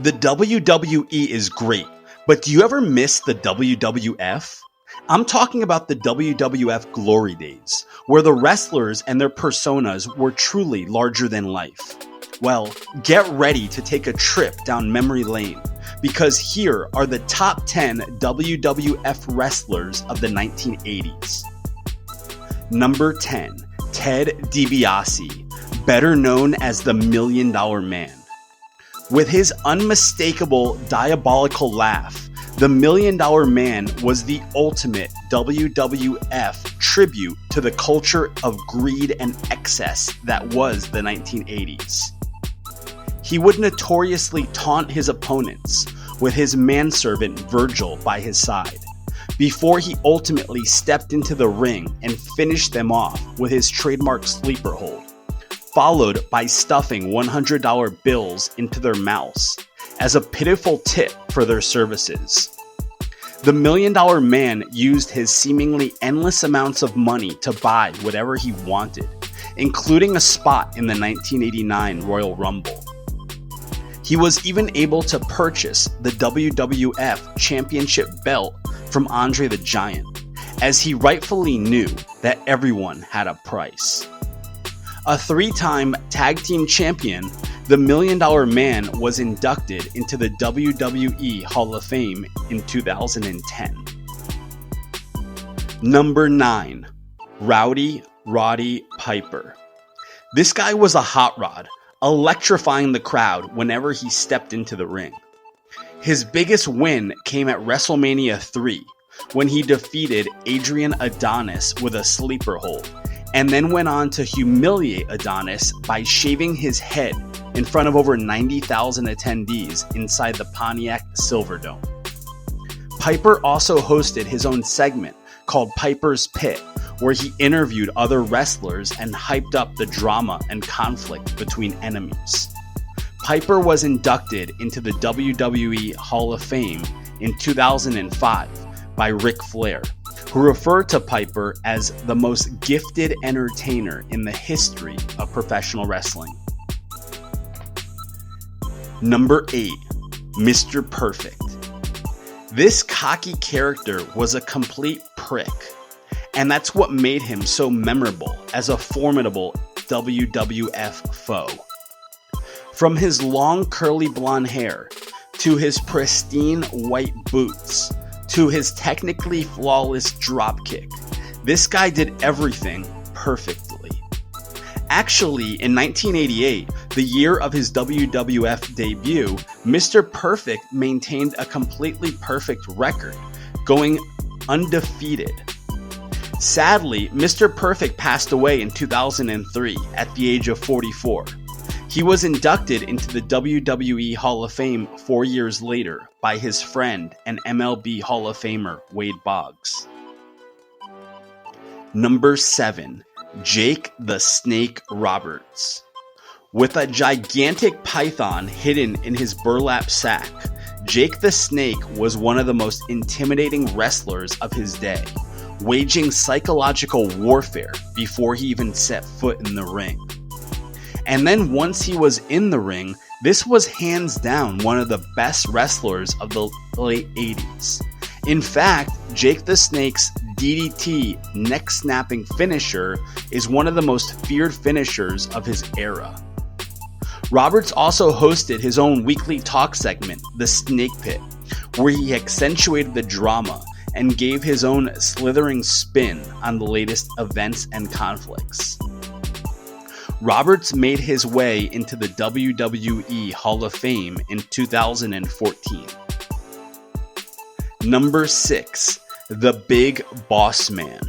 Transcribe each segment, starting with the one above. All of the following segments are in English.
The WWE is great, but do you ever miss the WWF? I'm talking about the WWF glory days, where the wrestlers and their personas were truly larger than life. Well, get ready to take a trip down memory lane, because here are the top 10 WWF wrestlers of the 1980s. Number 10, Ted DiBiase, better known as the $1 Million Man. With his unmistakable diabolical laugh, the $1 Million Man was the ultimate WWF tribute to the culture of greed and excess that was the 1980s. He would notoriously taunt his opponents with his manservant Virgil by his side, before he ultimately stepped into the ring and finished them off with his trademark sleeper hold, followed by stuffing $100 bills into their mouths as a pitiful tip for their services. The $1 Million Man used his seemingly endless amounts of money to buy whatever he wanted, including a spot in the 1989 Royal Rumble. He was even able to purchase the WWF Championship belt from Andre the Giant, as he rightfully knew that everyone had a price. A 3-time tag team champion, the $1 Million Man was inducted into the WWE Hall of Fame in 2010. Number 9, Rowdy Roddy Piper. This guy was a hot rod, electrifying the crowd whenever he stepped into the ring. His biggest win came at WrestleMania 3, when he defeated Adrian Adonis with a sleeper hold, and then went on to humiliate Adonis by shaving his head in front of over 90,000 attendees inside the Pontiac Silverdome. Piper also hosted his own segment called Piper's Pit, where he interviewed other wrestlers and hyped up the drama and conflict between enemies. Piper was inducted into the WWE Hall of Fame in 2005 by Ric Flair, who referred to Piper as the most gifted entertainer in the history of professional wrestling. Number 8, Mr. Perfect. This cocky character was a complete prick, and that's what made him so memorable as a formidable WWF foe. From his long curly blonde hair, to his pristine white boots, to his technically flawless dropkick, this guy did everything perfectly. Actually, in 1988, the year of his WWF debut, Mr. Perfect maintained a completely perfect record, going undefeated. Sadly, Mr. Perfect passed away in 2003 at the age of 44. He was inducted into the WWE Hall of Fame 4 years later by his friend and MLB Hall of Famer Wade Boggs. Number 7, Jake the Snake Roberts. With a gigantic python hidden in his burlap sack, Jake the Snake was one of the most intimidating wrestlers of his day, waging psychological warfare before he even set foot in the ring. And then once he was in the ring, this was hands down one of the best wrestlers of the late 80s. In fact, Jake the Snake's DDT neck-snapping finisher is one of the most feared finishers of his era. Roberts also hosted his own weekly talk segment, The Snake Pit, where he accentuated the drama and gave his own slithering spin on the latest events and conflicts. Roberts made his way into the WWE Hall of Fame in 2014. Number 6, the Big Boss Man.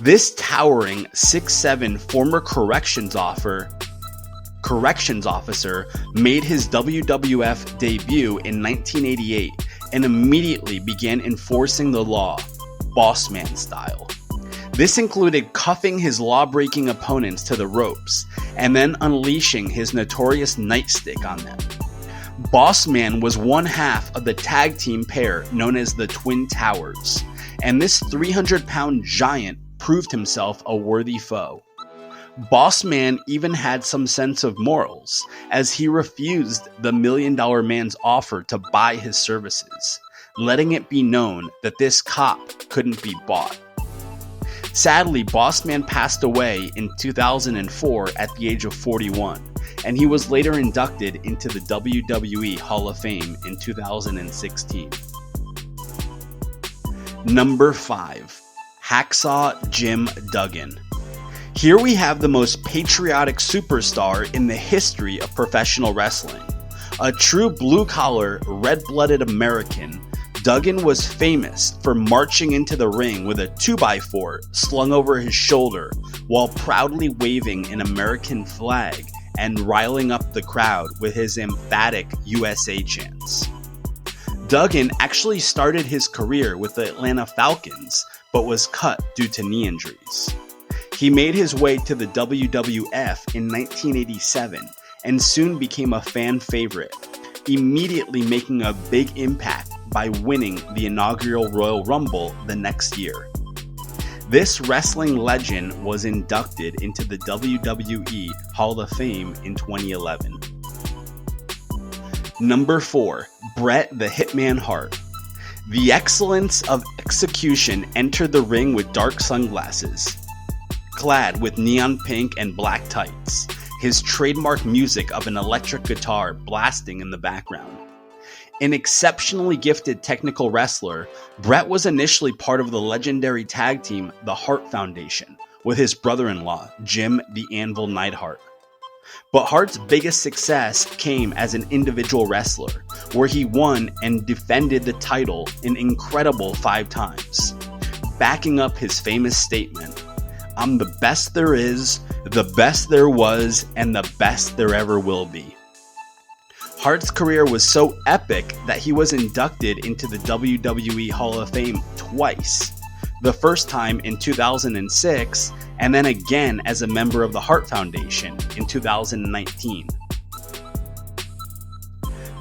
This towering 6'7" former corrections officer made his WWF debut in 1988 and immediately began enforcing the law, boss man style. This included cuffing his law-breaking opponents to the ropes and then unleashing his notorious nightstick on them. Boss Man was one half of the tag team pair known as the Twin Towers, and this 300-pound giant proved himself a worthy foe. Boss Man even had some sense of morals, as he refused the $1 Million Man's offer to buy his services, letting it be known that this cop couldn't be bought. Sadly, Boss Man passed away in 2004 at the age of 41, and he was later inducted into the WWE Hall of Fame in 2016. Number 5. Hacksaw Jim Duggan. Here we have the most patriotic superstar in the history of professional wrestling. A true blue-collar, red-blooded American, Duggan was famous for marching into the ring with a 2x4 slung over his shoulder while proudly waving an American flag and riling up the crowd with his emphatic USA chants. Duggan actually started his career with the Atlanta Falcons, but was cut due to knee injuries. He made his way to the WWF in 1987 and soon became a fan favorite, immediately making a big impact by winning the inaugural Royal Rumble the next year. This wrestling legend was inducted into the WWE Hall of Fame in 2011. Number 4. Bret the Hitman Hart. The excellence of execution entered the ring with dark sunglasses, clad with neon pink and black tights, his trademark music of an electric guitar blasting in the background. An exceptionally gifted technical wrestler, Bret was initially part of the legendary tag team The Hart Foundation with his brother-in-law, Jim the Anvil Neidhart. But Hart's biggest success came as an individual wrestler, where he won and defended the title an incredible 5 times, backing up his famous statement, "I'm the best there is, the best there was, and the best there ever will be." Hart's career was so epic that he was inducted into the WWE Hall of Fame twice. The first time in 2006, and then again as a member of the Hart Foundation in 2019.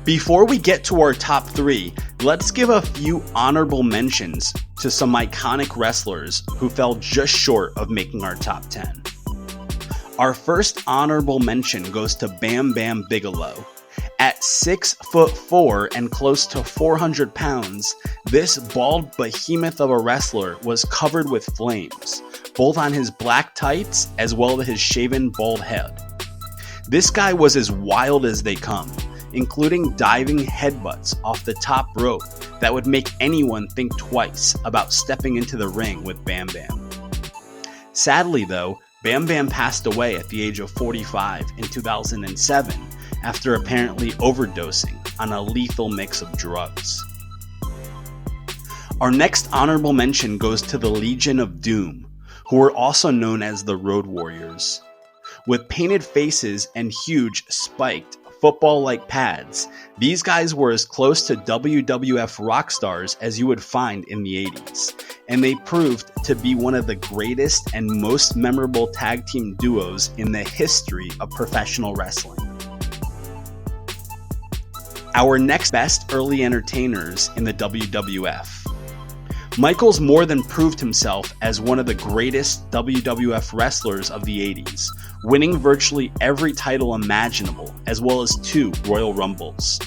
Before we get to our top 3, let's give a few honorable mentions to some iconic wrestlers who fell just short of making our top 10. Our first honorable mention goes to Bam Bam Bigelow. At 6'4" and close to 400 pounds, this bald behemoth of a wrestler was covered with flames, both on his black tights as well as his shaven bald head. This guy was as wild as they come, including diving headbutts off the top rope that would make anyone think twice about stepping into the ring with Bam Bam. Sadly though, Bam Bam passed away at the age of 45 in 2007 after apparently overdosing on a lethal mix of drugs. Our next honorable mention goes to the Legion of Doom, who were also known as the Road Warriors. With painted faces and huge, spiked, football-like pads, these guys were as close to WWF rock stars as you would find in the 80s, and they proved to be one of the greatest and most memorable tag team duos in the history of professional wrestling. Our next best early entertainers in the WWF. Michaels more than proved himself as one of the greatest WWF wrestlers of the 80s, winning virtually every title imaginable, as well as 2 Royal Rumbles.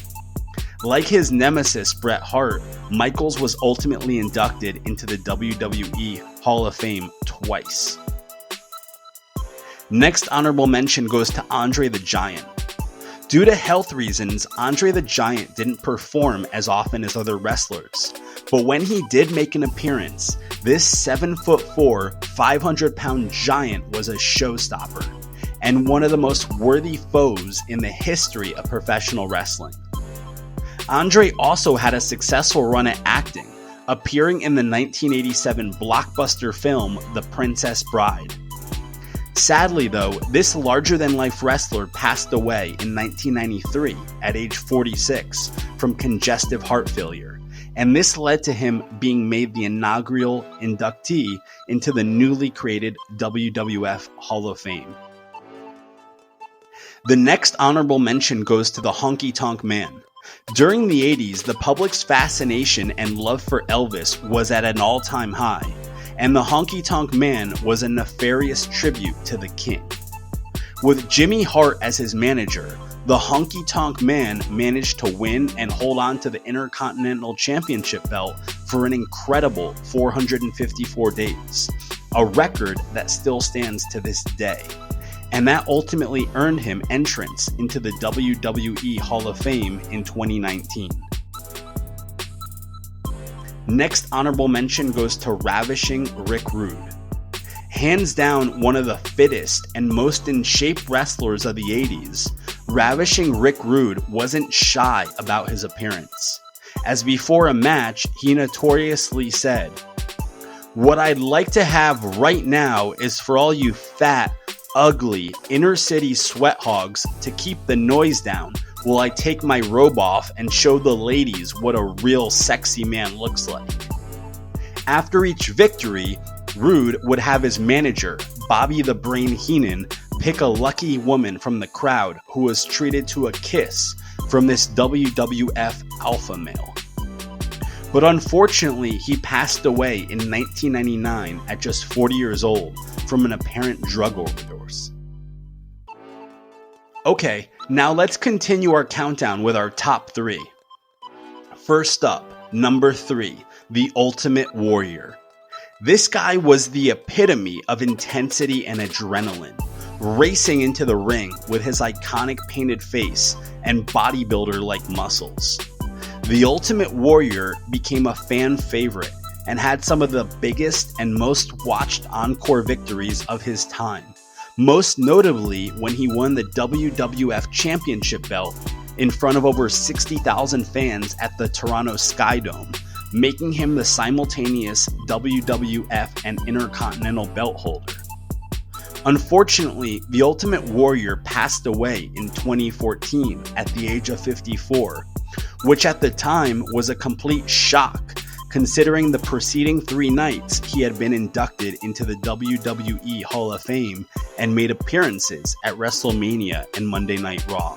Like his nemesis Bret Hart, Michaels was ultimately inducted into the WWE Hall of Fame twice. Next honorable mention goes to Andre the Giant. Due to health reasons, Andre the Giant didn't perform as often as other wrestlers, but when he did make an appearance, this 7'4", 500-pound giant was a showstopper, and one of the most worthy foes in the history of professional wrestling. Andre also had a successful run at acting, appearing in the 1987 blockbuster film The Princess Bride. Sadly though, this larger-than-life wrestler passed away in 1993 at age 46 from congestive heart failure, and this led to him being made the inaugural inductee into the newly created WWF Hall of Fame. The next honorable mention goes to the Honky Tonk Man. During the 80s, the public's fascination and love for Elvis was at an all-time high, and the Honky Tonk Man was a nefarious tribute to the King. With Jimmy Hart as his manager, the Honky Tonk Man managed to win and hold on to the Intercontinental Championship belt for an incredible 454 days, a record that still stands to this day. And that ultimately earned him entrance into the WWE Hall of Fame in 2019. Next honorable mention goes to Ravishing Rick Rude. Hands down one of the fittest and most in shape wrestlers of the 80s, Ravishing Rick Rude wasn't shy about his appearance. As before a match, he notoriously said, "What I'd like to have right now is for all you fat, ugly, inner city sweat hogs to keep the noise down while I take my robe off and show the ladies what a real sexy man looks like." After each victory, Rude would have his manager, Bobby the Brain Heenan, pick a lucky woman from the crowd who was treated to a kiss from this WWF alpha male. But unfortunately, he passed away in 1999 at just 40 years old from an apparent drug overdose. Okay, now let's continue our countdown with our top 3. First up, number 3, The Ultimate Warrior. This guy was the epitome of intensity and adrenaline, racing into the ring with his iconic painted face and bodybuilder-like muscles. The Ultimate Warrior became a fan favorite and had some of the biggest and most watched encore victories of his time, most notably when he won the WWF Championship belt in front of over 60,000 fans at the Toronto Sky Dome, making him the simultaneous WWF and Intercontinental belt holder. Unfortunately, the Ultimate Warrior passed away in 2014 at the age of 54, which at the time was a complete shock considering the preceding 3 nights he had been inducted into the WWE Hall of Fame and made appearances at WrestleMania and Monday Night Raw.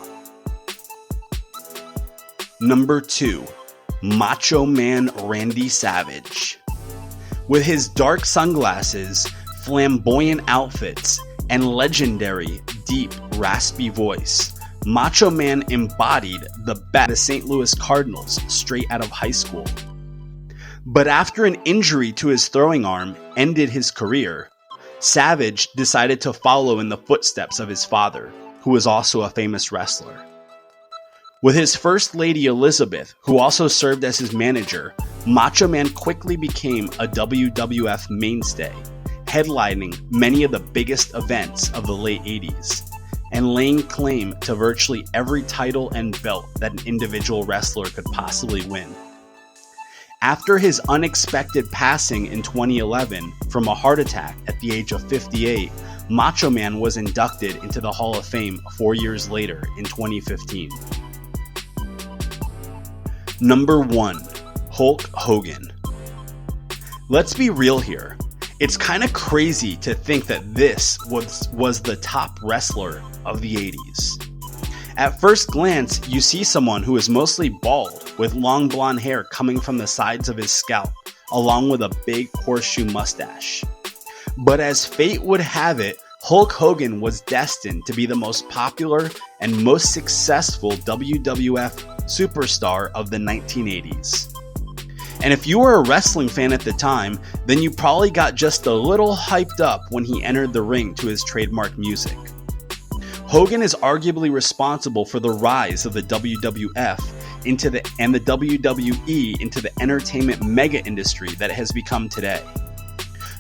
Number 2. Macho Man Randy Savage. With his dark sunglasses, flamboyant outfits, and legendary, deep, raspy voice, Macho Man embodied the best of the St. Louis Cardinals straight out of high school. But after an injury to his throwing arm ended his career, Savage decided to follow in the footsteps of his father, who was also a famous wrestler. With his first lady Elizabeth, who also served as his manager, Macho Man quickly became a WWF mainstay, headlining many of the biggest events of the late 80s, and laying claim to virtually every title and belt that an individual wrestler could possibly win. After his unexpected passing in 2011 from a heart attack at the age of 58, Macho Man was inducted into the Hall of Fame 4 years later in 2015. Number 1. Hulk Hogan. Let's be real here. It's kind of crazy to think that this was the top wrestler of the 80s. At first glance, you see someone who is mostly bald with long blonde hair coming from the sides of his scalp, along with a big horseshoe mustache. But as fate would have it, Hulk Hogan was destined to be the most popular and most successful WWF superstar of the 1980s. And if you were a wrestling fan at the time, then you probably got just a little hyped up when he entered the ring to his trademark music. Hogan is arguably responsible for the rise of the WWF and the WWE into the entertainment mega industry that it has become today.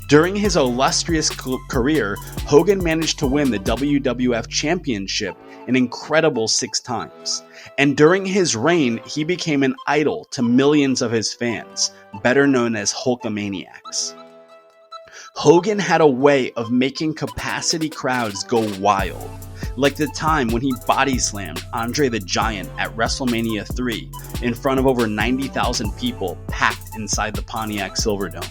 During his illustrious career, Hogan managed to win the WWF Championship an incredible 6 times. And during his reign, he became an idol to millions of his fans, better known as Hulkamaniacs. Hogan had a way of making capacity crowds go wild, like the time when he body slammed Andre the Giant at WrestleMania 3 in front of over 90,000 people packed inside the Pontiac Silverdome.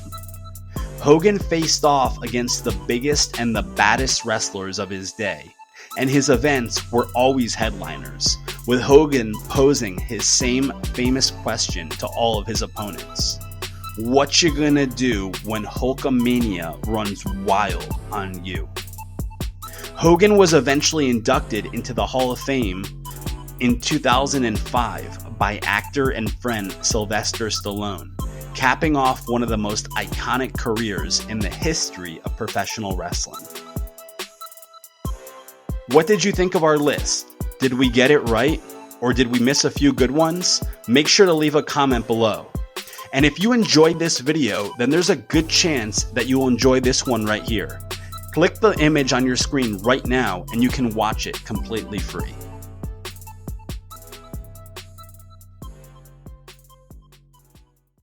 Hogan faced off against the biggest and the baddest wrestlers of his day, and his events were always headliners, with Hogan posing his same famous question to all of his opponents. What you gonna do when Hulkamania runs wild on you? Hogan was eventually inducted into the Hall of Fame in 2005 by actor and friend Sylvester Stallone, capping off one of the most iconic careers in the history of professional wrestling. What did you think of our list? Did we get it right? Or did we miss a few good ones? Make sure to leave a comment below. And if you enjoyed this video, then there's a good chance that you will enjoy this one right here. Click the image on your screen right now and you can watch it completely free.